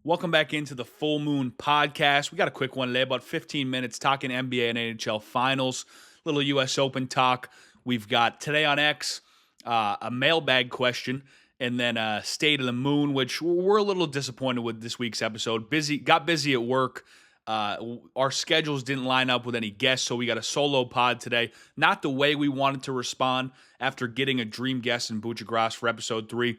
Welcome back into the Full Moon Podcast. We got a quick one today, about 15 minutes, talking NBA and NHL finals, little U.S. Open talk. We've got today on X a mailbag question, and then State of the Moon, which we're a little disappointed with this week's episode. Got busy at work. Our schedules didn't line up with any guests, so we got a solo pod today. Not the way we wanted to respond after getting a dream guest in Buccigross for episode 3.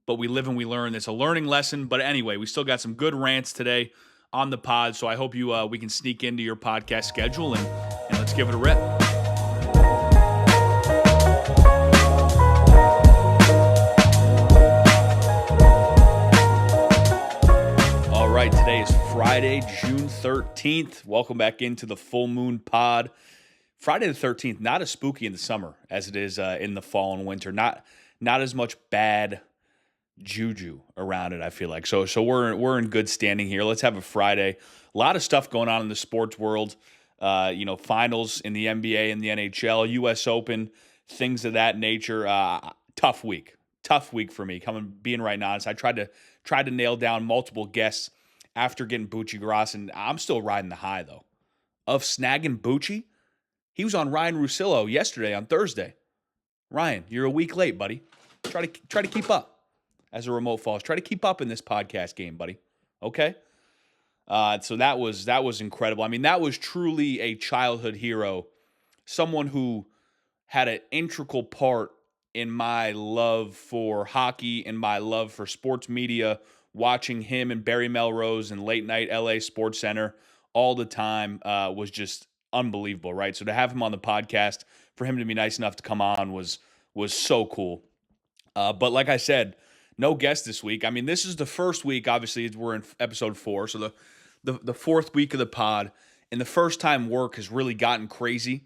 But we live and we learn. It's a learning lesson. But anyway, we still got some good rants today on the pod. So I hope we can sneak into your podcast schedule and let's give it a rip. All right, today is Friday, June 13th. Welcome back into the Full Moon Pod. Friday the 13th, not as spooky in the summer as it is in the fall and winter. Not as much bad juju around it, I feel like. So we're in good standing here. Let's have a Friday. A lot of stuff going on in the sports world. Finals in the NBA and the NHL, U.S. Open, things of that nature. Tough week for me. Being right now, I tried to nail down multiple guests after getting Buccigross, and I'm still riding the high though of snagging Bucci. He was on Ryan Russillo yesterday on Thursday. Ryan, you're a week late, buddy. Try to keep up. As a remote falls, try to keep up in this podcast game, buddy. Okay? So that was incredible. I mean, that was truly a childhood hero. Someone who had an integral part in my love for hockey and my love for sports media, watching him and Barry Melrose and late night LA Sports Center all the time was just unbelievable, right? So to have him on the podcast, for him to be nice enough to come on was so cool. But like I said, no guest this week. I mean, this is the first week, obviously, we're in episode 4, so the fourth week of the pod, and the first time work has really gotten crazy,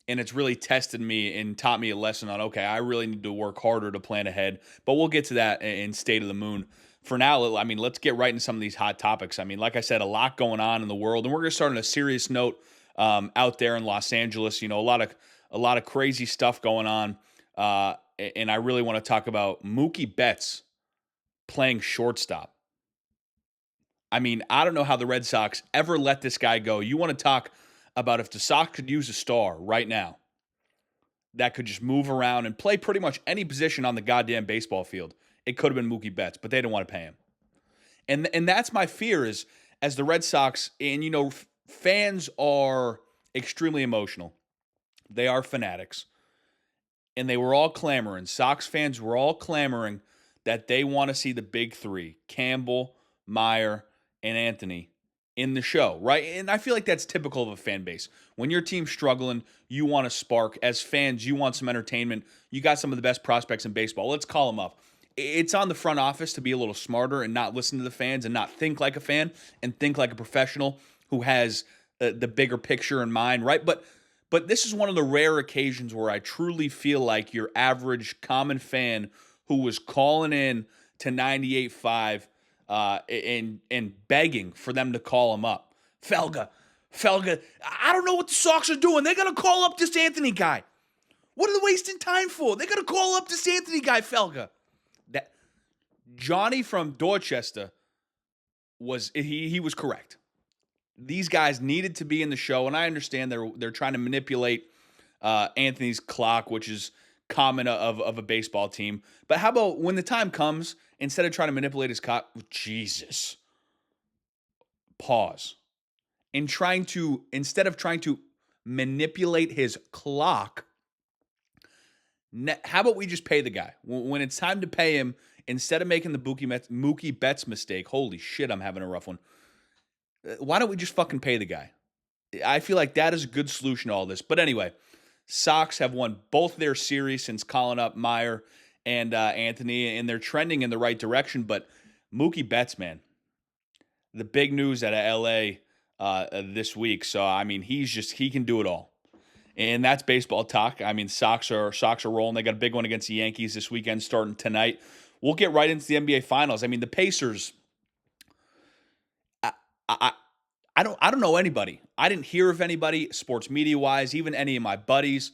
and it's really tested me and taught me a lesson on, okay, I really need to work harder to plan ahead, but we'll get to that in State of the Moon. For now, I mean, let's get right into some of these hot topics. I mean, like I said, a lot going on in the world, and we're going to start on a serious note out there in Los Angeles. You know, a lot of crazy stuff going on, and I really want to talk about Mookie Betts playing shortstop. I mean, I don't know how the Red Sox ever let this guy go. You want to talk about if the Sox could use a star right now that could just move around and play pretty much any position on the goddamn baseball field, it could have been Mookie Betts, but they didn't want to pay him. And that's my fear is as the Red Sox, and you know, fans are extremely emotional. They are fanatics. And they were all clamoring. Sox fans were all clamoring that they want to see the big three, Campbell, Meyer, and Anthony, in the show, right? And I feel like that's typical of a fan base. When your team's struggling, you want a spark. As fans, you want some entertainment. You got some of the best prospects in baseball. Let's call them up. It's on the front office to be a little smarter and not listen to the fans and not think like a fan and think like a professional who has the bigger picture in mind, right? But this is one of the rare occasions where I truly feel like your average common fan who was calling in to 98.5 and begging for them to call him up. Felga, I don't know what the Sox are doing. They're going to call up this Anthony guy. What are they wasting time for? They're going to call up this Anthony guy, Felga. That Johnny from Dorchester he was correct. These guys needed to be in the show, and I understand they're trying to manipulate Anthony's clock, which is common of a baseball team. But how about when the time comes, instead of trying to manipulate his clock, Jesus, pause. Instead of trying to manipulate his clock, how about we just pay the guy? When it's time to pay him, instead of making the Mookie Betts mistake, holy shit, I'm having a rough one. Why don't we just fucking pay the guy? I feel like that is a good solution to all this. But anyway, Sox have won both their series since calling up Meyer and Anthony, and they're trending in the right direction. But Mookie Betts, man, the big news out of L.A. This week. So, I mean, he can do it all. And that's baseball talk. I mean, Sox are rolling. They got a big one against the Yankees this weekend starting tonight. We'll get right into the NBA Finals. I mean, the Pacers, I don't know anybody. I didn't hear of anybody, sports media-wise, even any of my buddies,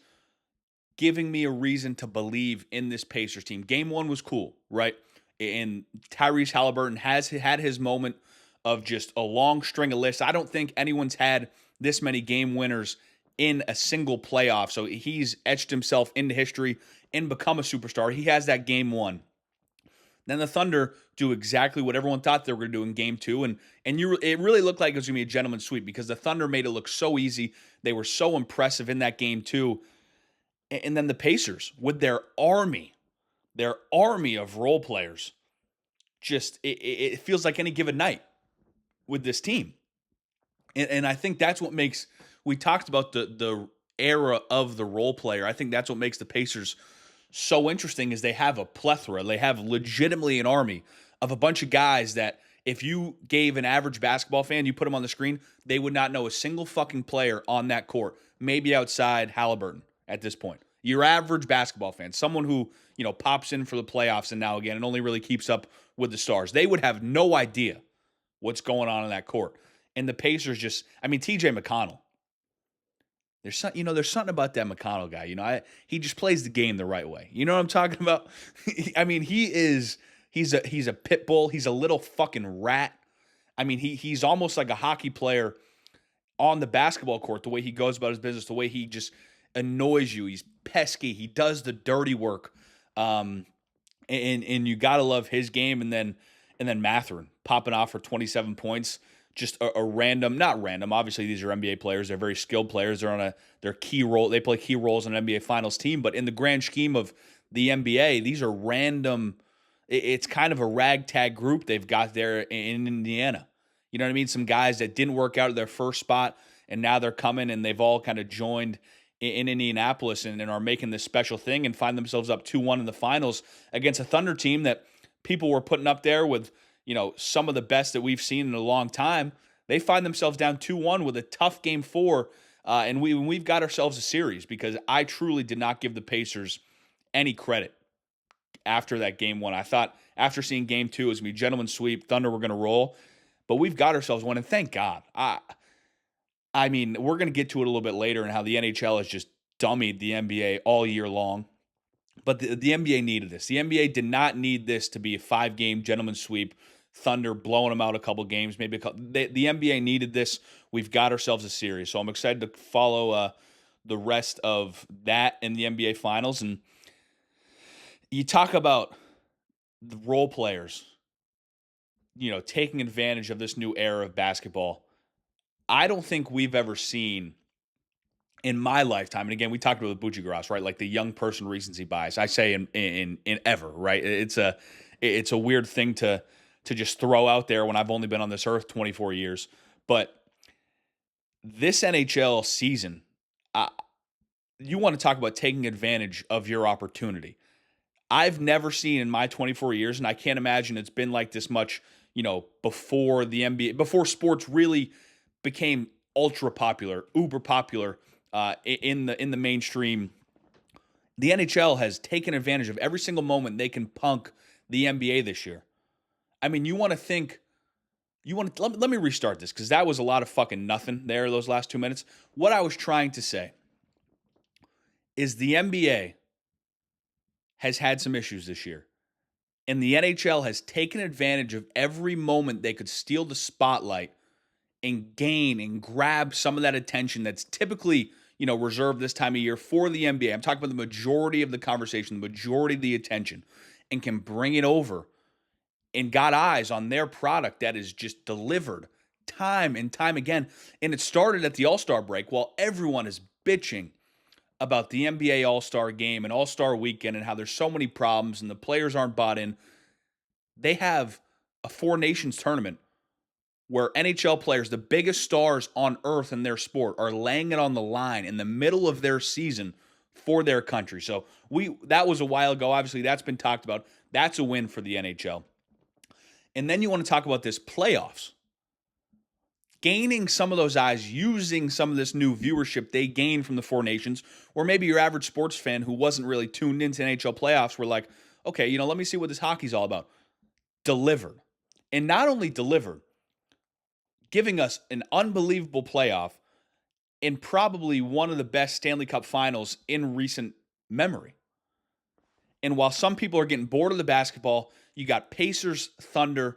giving me a reason to believe in this Pacers team. Game 1 was cool, right? And Tyrese Halliburton has had his moment of just a long string of lists. I don't think anyone's had this many game winners in a single playoff. So he's etched himself into history and become a superstar. He has that game one. Then the Thunder do exactly what everyone thought they were going to do in game two. It really looked like it was going to be a gentleman's sweep because the Thunder made it look so easy. They were so impressive in that game two. And then the Pacers with their army of role players, just it feels like any given night with this team. And I think that's what makes, we talked about the era of the role player. I think that's what makes the Pacers so interesting is they have a plethora. They have legitimately an army of a bunch of guys that if you gave an average basketball fan, you put them on the screen, they would not know a single fucking player on that court, maybe outside Halliburton at this point. Your average basketball fan, someone who, pops in for the playoffs and now again and only really keeps up with the stars, they would have no idea what's going on in that court. And the Pacers TJ McConnell. There's something about that McConnell guy. He just plays the game the right way. You know what I'm talking about? He's a pit bull. He's a little fucking rat. He's almost like a hockey player on the basketball court, the way he goes about his business, the way he just annoys you. He's pesky. He does the dirty work. And you got to love his game. And then Mathurin popping off for 27 points. Just a random, not random. Obviously, these are NBA players. They're very skilled players. They're on their key role. They play key roles on an NBA Finals team. But in the grand scheme of the NBA, these are random. It's kind of a ragtag group they've got there in Indiana. You know what I mean? Some guys that didn't work out at their first spot, and now they're coming, and they've all kind of joined in Indianapolis and are making this special thing and find themselves up 2-1 in the finals against a Thunder team that people were putting up there with, some of the best that we've seen in a long time. They find themselves down 2-1 with a tough game four, and we've got ourselves a series because I truly did not give the Pacers any credit after that game one. I thought after seeing game two, it was going to be gentleman's sweep, Thunder were going to roll, but we've got ourselves one, and thank God. We're going to get to it a little bit later and how the NHL has just dummied the NBA all year long, but the NBA needed this. The NBA did not need this to be a 5-game gentleman's sweep, Thunder blowing them out a couple games, maybe the NBA needed this. We've got ourselves a series, so I'm excited to follow the rest of that in the NBA Finals. And you talk about the role players, taking advantage of this new era of basketball. I don't think we've ever seen in my lifetime, and again, we talked about the Bucci Gross, right? Like the young person recency bias. I say in ever, right? It's a weird thing to just throw out there when I've only been on this earth 24 years. But this NHL season, you want to talk about taking advantage of your opportunity. I've never seen in my 24 years, and I can't imagine it's been like this much, before the NBA, before sports really became ultra popular, uber popular in the mainstream. The NHL has taken advantage of every single moment they can punk the NBA this year. Let me restart this because that was a lot of fucking nothing there those last 2 minutes. What I was trying to say is the NBA has had some issues this year, and the NHL has taken advantage of every moment they could steal the spotlight and gain and grab some of that attention that's typically, reserved this time of year for the NBA. I'm talking about the majority of the conversation, the majority of the attention, and can bring it over and got eyes on their product that is just delivered time and time again. And it started at the All-Star break while everyone is bitching about the NBA All-Star game and All-Star weekend and how there's so many problems and the players aren't bought in. They have a Four Nations tournament where NHL players, the biggest stars on earth in their sport, are laying it on the line in the middle of their season for their country. So that was a while ago. Obviously, that's been talked about. That's a win for the NHL. And then you want to talk about this playoffs. Gaining some of those eyes, using some of this new viewership they gained from the Four Nations, or maybe your average sports fan who wasn't really tuned into NHL playoffs were like, okay, let me see what this hockey's all about. Delivered. And not only delivered, giving us an unbelievable playoff and probably one of the best Stanley Cup finals in recent memory. And while some people are getting bored of the basketball, You got Pacers, Thunder,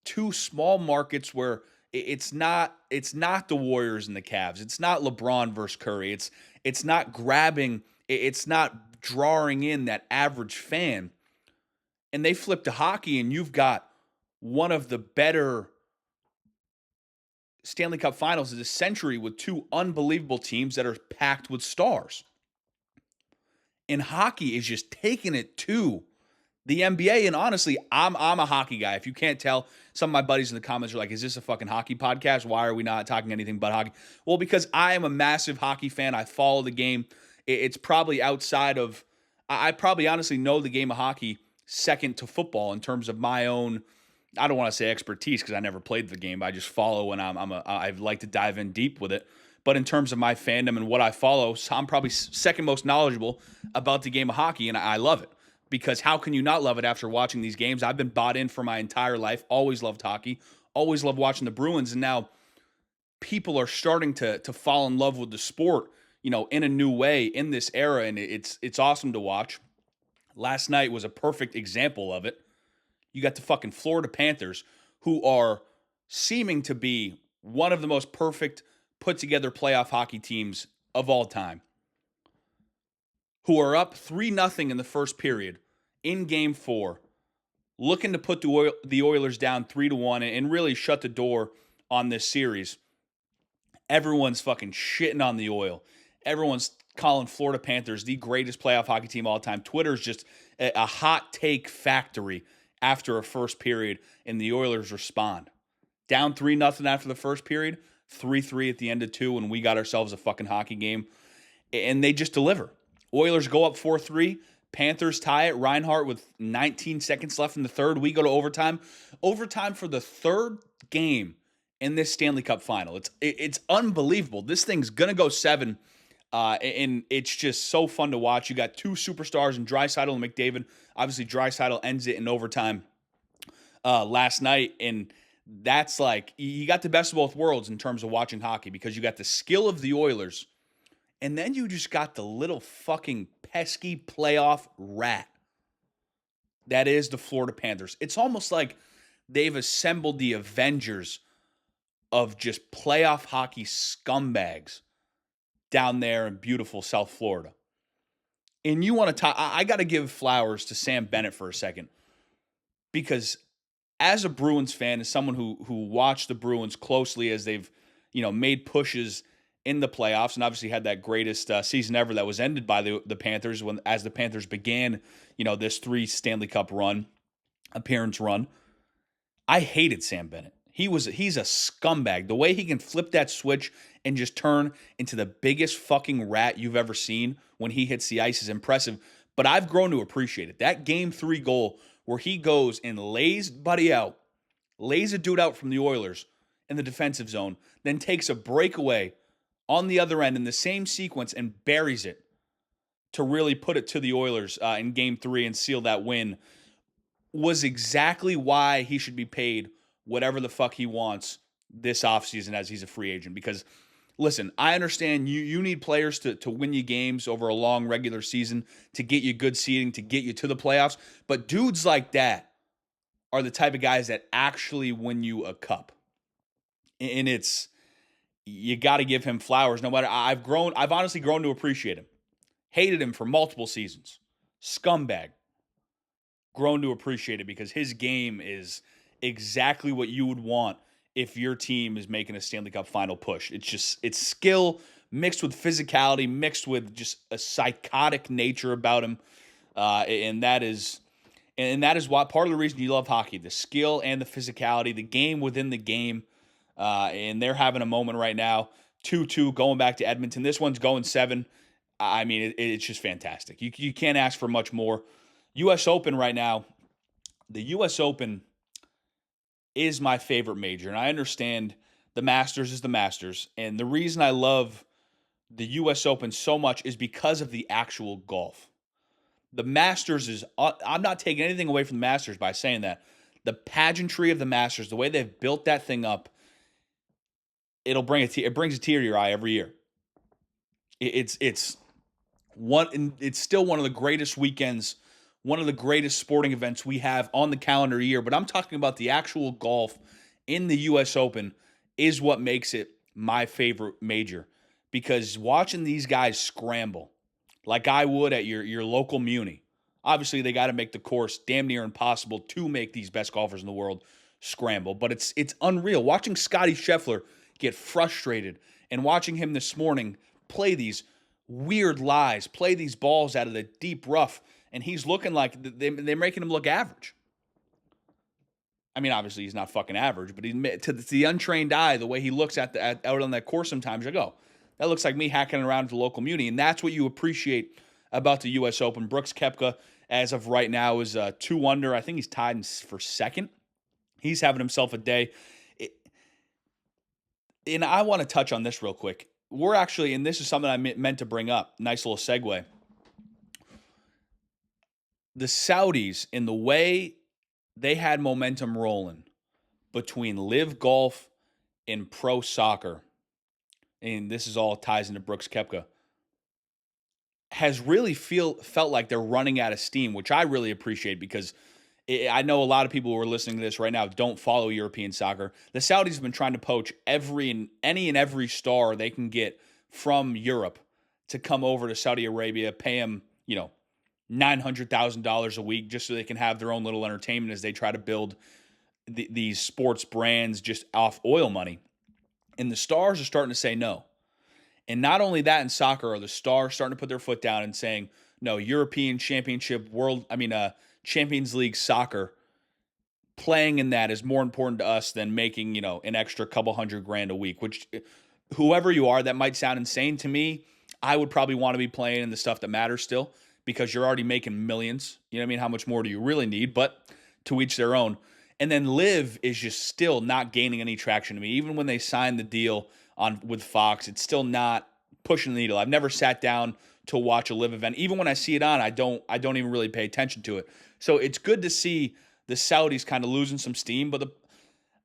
two small markets where it's not the Warriors and the Cavs. It's not LeBron versus Curry. It's not grabbing, it's not drawing in that average fan. And they flip to hockey, and you've got one of the better Stanley Cup finals of the century with two unbelievable teams that are packed with stars. And hockey is just taking it to the NBA. And honestly, I'm a hockey guy. If you can't tell, some of my buddies in the comments are like, is this a fucking hockey podcast? Why are we not talking anything but hockey? Well, because I am a massive hockey fan. I follow the game. It's probably outside of, I probably honestly know the game of hockey second to football in terms of my own, I don't want to say expertise because I never played the game. But I just follow and I like to dive in deep with it. But in terms of my fandom and what I follow, I'm probably second most knowledgeable about the game of hockey, and I love it. Because how can you not love it after watching these games? I've been bought in for my entire life, always loved hockey, always loved watching the Bruins, and now people are starting to fall in love with the sport, in a new way in this era, and it's awesome to watch. Last night was a perfect example of it. You got the fucking Florida Panthers, who are seeming to be one of the most perfect put-together playoff hockey teams of all time, who are up 3-0 in the first period in Game 4, looking to put the Oilers down 3-1 and really shut the door on this series. Everyone's fucking shitting on the Oil. Everyone's calling Florida Panthers the greatest playoff hockey team of all time. Twitter's just a hot take factory after a first period, and the Oilers respond. Down 3-0 after the first period, 3-3 at the end of 2, and we got ourselves a fucking hockey game. And they just deliver. Oilers go up 4-3. Panthers tie it. Reinhart with 19 seconds left in the third. We go to overtime. Overtime for the third game in this Stanley Cup final. It's unbelievable. This thing's going to go 7, and it's just so fun to watch. You got two superstars in Draisaitl and McDavid. Obviously, Draisaitl ends it in overtime last night, and that's like, you got the best of both worlds in terms of watching hockey, because you got the skill of the Oilers, and then you just got the little fucking pesky playoff rat that is the Florida Panthers. It's almost like they've assembled the Avengers of just playoff hockey scumbags down there in beautiful South Florida. And you want to talk, I got to give flowers to Sam Bennett for a second, because as a Bruins fan, as someone who watched the Bruins closely as they've, made pushes in the playoffs, and obviously had that greatest season ever that was ended by the Panthers as the Panthers began, this 3 Stanley Cup appearance run. I hated Sam Bennett. He's a scumbag. The way he can flip that switch and just turn into the biggest fucking rat you've ever seen when he hits the ice is impressive. But I've grown to appreciate it. That Game 3 goal where he goes and lays a dude out from the Oilers in the defensive zone, then takes a breakaway on the other end in the same sequence and buries it to really put it to the Oilers in Game 3 and seal that win, was exactly why he should be paid whatever the fuck he wants this offseason as he's a free agent. Because, listen, I understand you need players to win you games over a long regular season, to get you good seeding, to get you to the playoffs. But dudes like that are the type of guys that actually win you a cup. And you got to give him flowers. No matter, I've honestly grown to appreciate him. Hated him for multiple seasons. Scumbag. Grown to appreciate it because his game is exactly what you would want if your team is making a Stanley Cup final push. It's skill mixed with physicality, mixed with just a psychotic nature about him. And that is why part of the reason you love hockey, the skill and the physicality, the game within the game. And they're having a moment right now. 2-2 going back to Edmonton. This one's going 7. I mean, it's just fantastic. You can't ask for much more. U.S. Open right now. The U.S. Open is my favorite major, and I understand the Masters is the Masters. And the reason I love the U.S. Open so much is because of the actual golf. The Masters is, I'm not taking anything away from the Masters by saying that. The pageantry of the Masters, the way they've built that thing up, it brings a tear to your eye every year. It's still one of the greatest weekends one of the greatest sporting events we have on the calendar year, but I'm talking about the actual golf in the U.S. Open is what makes it my favorite major. Because watching these guys scramble like I would at your local Muni, obviously they got to make the course damn near impossible to make these best golfers in the world scramble. But it's unreal. Watching Scotty Scheffler get frustrated and watching him this morning play these weird lies, play these balls out of the deep rough, and he's looking like they're making him look average. I mean, obviously he's not fucking average, but to the untrained eye, the way he looks out on that course sometimes, you go, that looks like me hacking around at the local Muni, and that's what you appreciate about the U.S. Open. Brooks Koepka, as of right now, is 2 under. I think he's tied for second. He's having himself a day. And I want to touch on this real quick. We're actually, and this is something I meant to bring up, nice little segue. The Saudis, in the way they had momentum rolling between live golf and pro soccer, and this is all ties into Brooks Koepka, has really felt like they're running out of steam, which I really appreciate because I know a lot of people who are listening to this right now don't follow European soccer. The Saudis have been trying to poach any and every star they can get from Europe to come over to Saudi Arabia, pay them, $900,000 a week just so they can have their own little entertainment as they try to build these sports brands just off oil money. And the stars are starting to say no. And not only that, in soccer, are the stars starting to put their foot down and saying, no, European Championship, Champions League soccer, playing in that is more important to us than making, an extra couple $100,000 a week, which whoever you are, that might sound insane to me. I would probably want to be playing in the stuff that matters still because you're already making millions. You know what I mean? How much more do you really need? But to each their own. And then Live is just still not gaining any traction to me. Even when they signed the deal with Fox, it's still not pushing the needle. I've never sat down to watch a Live event. Even when I see it on, I don't even really pay attention to it. So it's good to see the Saudis kind of losing some steam, but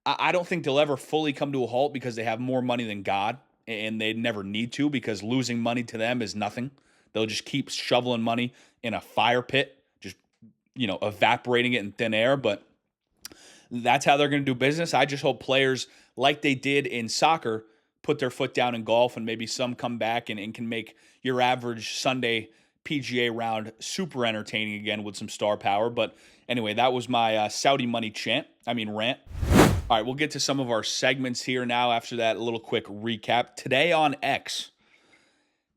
I don't think they'll ever fully come to a halt because they have more money than God, and they never need to because losing money to them is nothing. They'll just keep shoveling money in a fire pit, just evaporating it in thin air, but that's how they're going to do business. I just hope players, like they did in soccer, put their foot down in golf, and maybe some come back and can make your average Sunday PGA round super entertaining again with some star power. But anyway, that was my Saudi money rant. All right, we'll get to some of our segments here now after that little quick recap. Today on X,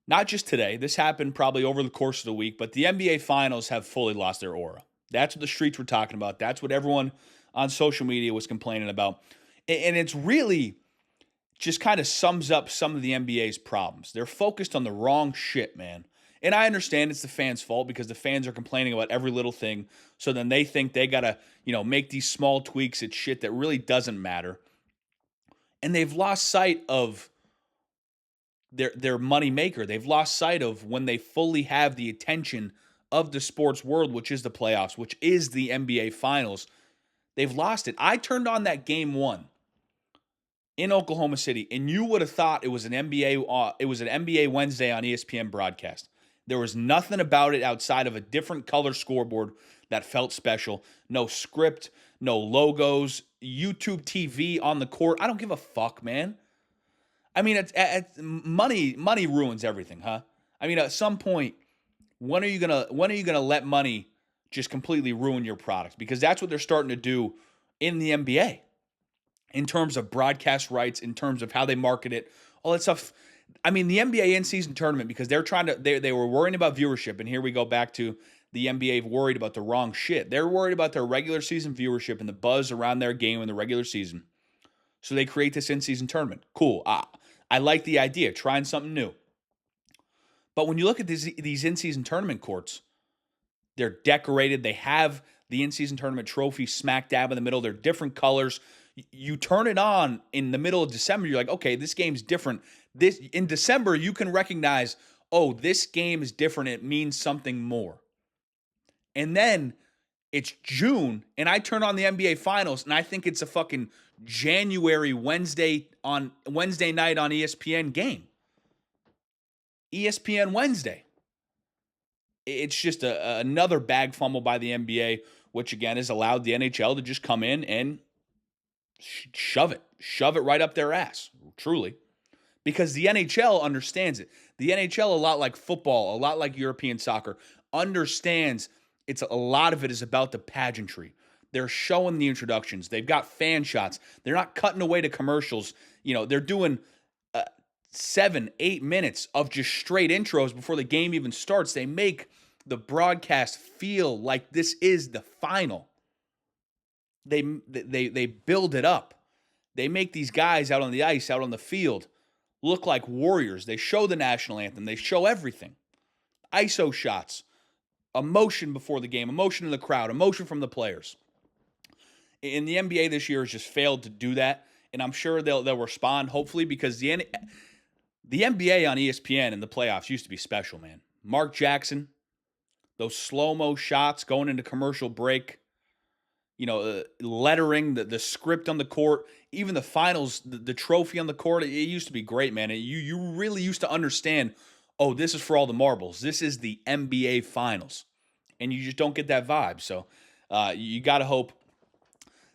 not just today, this happened probably over the course of the week, but the NBA Finals have fully lost their aura. That's what the streets were talking about. That's what everyone on social media was complaining about. And it's really just kind of sums up some of the NBA's problems. They're focused on the wrong shit, man. And I understand it's the fans' fault because the fans are complaining about every little thing. So then they think they got to, make these small tweaks at shit that really doesn't matter. And they've lost sight of their money maker. They've lost sight of when they fully have the attention of the sports world, which is the playoffs, which is the NBA Finals. They've lost it. I turned on that game 1 in Oklahoma City, and you would have thought it was an NBA Wednesday on ESPN broadcast. There was nothing about it outside of a different color scoreboard that felt special. No script, no logos, YouTube TV on the court. I don't give a fuck, man. I mean, money ruins everything, huh? I mean, at some point, when are you gonna let money just completely ruin your product? Because that's what they're starting to do in the NBA. In terms of broadcast rights, in terms of how they market it, all that stuff. I mean, the NBA in-season tournament, because they were worrying about viewership, and here we go back to the NBA worried about the wrong shit. They're worried about their regular season viewership and the buzz around their game in the regular season. So they create this in-season tournament. Cool. I like the idea, trying something new. But when you look at these in-season tournament courts, they're decorated. They have the in-season tournament trophy smack dab in the middle. They're different colors. You turn it on in the middle of December, you're like, okay, this game's different. In December, you can recognize, oh, this game is different. It means something more. And then it's June, and I turn on the NBA Finals, and I think it's a fucking January Wednesday night on ESPN game. ESPN Wednesday. It's just another bag fumble by the NBA, which again has allowed the NHL to just come in and shove it right up their ass, truly. Because the NHL understands it. The NHL, a lot like football, a lot like European soccer, understands a lot of it is about the pageantry. They're showing the introductions. They've got fan shots. They're not cutting away to commercials. They're doing 7-8 minutes of just straight intros before the game even starts. They make the broadcast feel like this is the final. They build it up. They make these guys out on the ice, out on the field, look like warriors. They show the national anthem. They show everything. ISO shots, emotion before the game, emotion in the crowd, emotion from the players. And the NBA this year has just failed to do that, and I'm sure they'll respond, hopefully, because the NBA on ESPN in the playoffs used to be special, man. Mark Jackson, those slow-mo shots going into commercial break, lettering, the script on the court, even the finals, the trophy on the court, it used to be great, man. You really used to understand, oh, this is for all the marbles. This is the NBA finals. And you just don't get that vibe. So you got to hope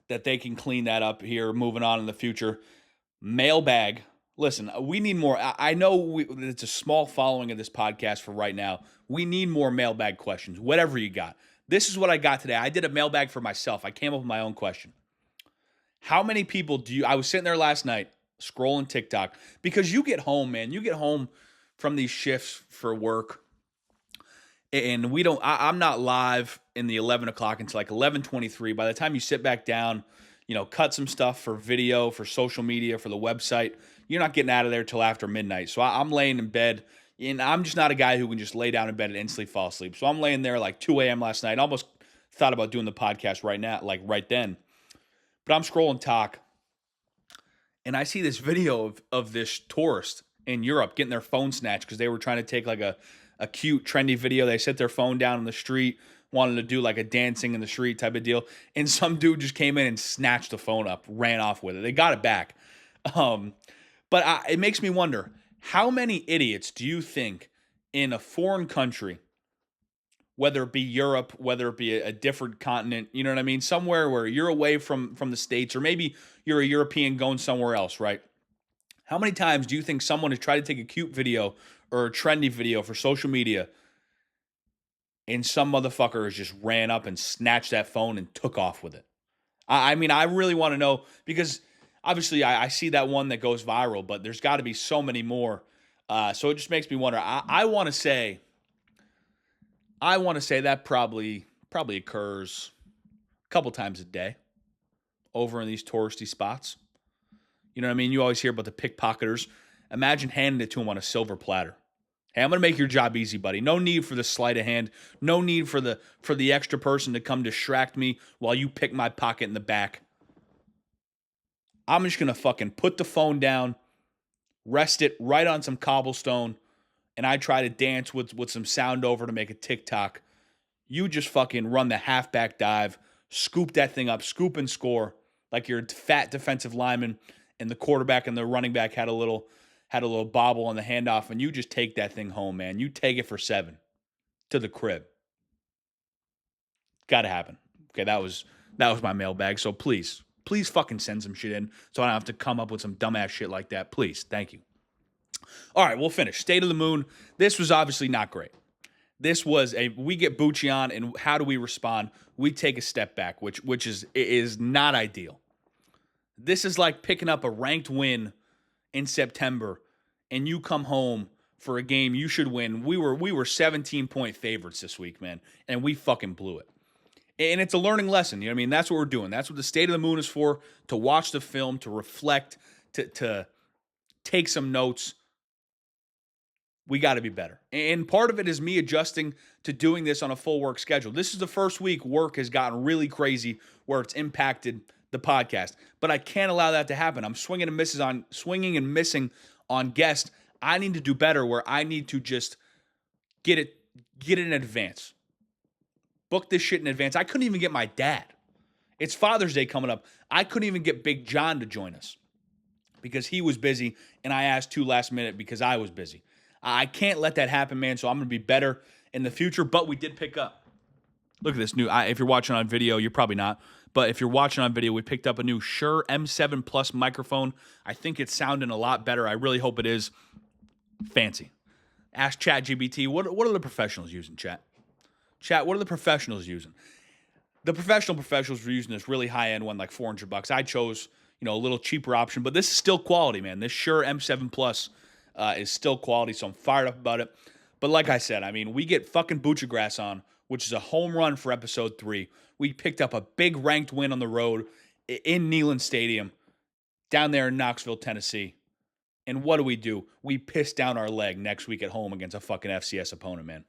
that they can clean that up here moving on in the future. Mailbag. Listen, we need more. I know it's a small following of this podcast for right now. We need more mailbag questions, whatever you got. This is what I got today. I did a mailbag for myself. I came up with my own question. How many people I was sitting there last night scrolling TikTok because you get home, man. You get home from these shifts for work and I'm not live in the 11 o'clock until like 11:23. By the time you sit back down, cut some stuff for video, for social media, for the website, you're not getting out of there till after midnight. So I'm laying in bed. And I'm just not a guy who can just lay down in bed and instantly fall asleep. So I'm laying there like 2 a.m. last night. I almost thought about doing the podcast right now, like right then. But I'm scrolling talk, and I see this video of this tourist in Europe getting their phone snatched because they were trying to take like a cute, trendy video. They set their phone down on the street, wanted to do like a dancing in the street type of deal. And some dude just came in and snatched the phone up, ran off with it. They got it back. But it makes me wonder, how many idiots do you think in a foreign country, whether it be Europe, whether it be a different continent, you know what I mean? Somewhere where you're away from the States, or maybe you're a European going somewhere else, right? How many times do you think someone has tried to take a cute video or a trendy video for social media and some motherfucker has just ran up and snatched that phone and took off with it? I mean, I really want to know, because obviously, I see that one that goes viral, but there's got to be so many more. So it just makes me wonder. I want to say that probably occurs a couple times a day over in these touristy spots. You know what I mean? You always hear about the pickpocketers. Imagine handing it to them on a silver platter. Hey, I'm going to make your job easy, buddy. No need for the sleight of hand. No need for the extra person to come distract me while you pick my pocket in the back. I'm just going to fucking put the phone down, rest it right on some cobblestone, and I try to dance with some sound over to make a TikTok. You just fucking run the halfback dive, scoop that thing up, scoop and score like you're a fat defensive lineman, and the quarterback and the running back had a little bobble on the handoff, and you just take that thing home, man. You take it for 7 to the crib. Got to happen. Okay, that was my mailbag, so please fucking send some shit in so I don't have to come up with some dumbass shit like that. Please. Thank you. All right, we'll finish. State of the Moon. This was obviously not great. This was we get Bucci on, and how do we respond? We take a step back, which is not ideal. This is like picking up a ranked win in September, and you come home for a game you should win. We were 17-point favorites this week, man, and we fucking blew it. And it's a learning lesson. You know what I mean? That's what we're doing. That's what the State of the Moon is for, to watch the film, to reflect, to take some notes. We got to be better. And part of it is me adjusting to doing this on a full work schedule. This is the first week work has gotten really crazy where it's impacted the podcast. But I can't allow that to happen. I'm swinging and missing on guests. I need to do better where I need to just get it in advance. Book this shit in advance. I couldn't even get my dad. It's Father's Day coming up. I couldn't even get Big John to join us because he was busy, and I asked too last minute because I was busy. I can't let that happen, man, so I'm going to be better in the future, but we did pick up. Look at this new, if you're watching on video, you're probably not, but if you're watching on video, we picked up a new Shure M7 Plus microphone. I think it's sounding a lot better. I really hope it is. Fancy. Ask ChatGPT, what are the professionals using, chat? Chat, what are the professionals using? The professionals were using this really high-end one, like $400. I chose, a little cheaper option, but this is still quality, man. This Shure M7 Plus is still quality, so I'm fired up about it. But like I said, we get fucking Butchergrass on, which is a home run for episode 3. We picked up a big ranked win on the road in Neyland Stadium down there in Knoxville, Tennessee. And what do? We piss down our leg next week at home against a fucking FCS opponent, man.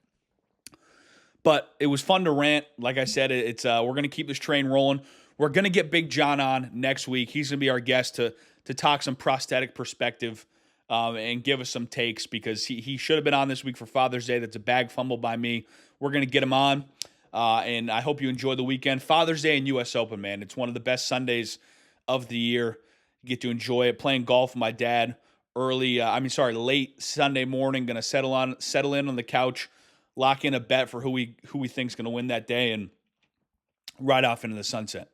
But it was fun to rant. Like I said, it's we're going to keep this train rolling. We're going to get Big John on next week. He's going to be our guest to talk some prosthetic perspective and give us some takes because he should have been on this week for Father's Day. That's a bag fumble by me. We're going to get him on, and I hope you enjoy the weekend. Father's Day and U.S. Open, man. It's one of the best Sundays of the year. You get to enjoy it. Playing golf with my dad late Sunday morning. Going to settle in on the couch, lock in a bet for who we think's going to win that day, and ride off into the sunset.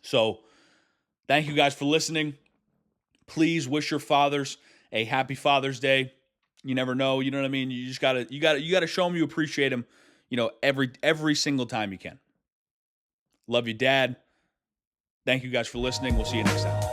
So, thank you guys for listening. Please wish your fathers a happy Father's Day. You never know, you know what I mean? You just gotta show them you appreciate them, every single time you can. Love you, Dad. Thank you guys for listening. We'll see you next time.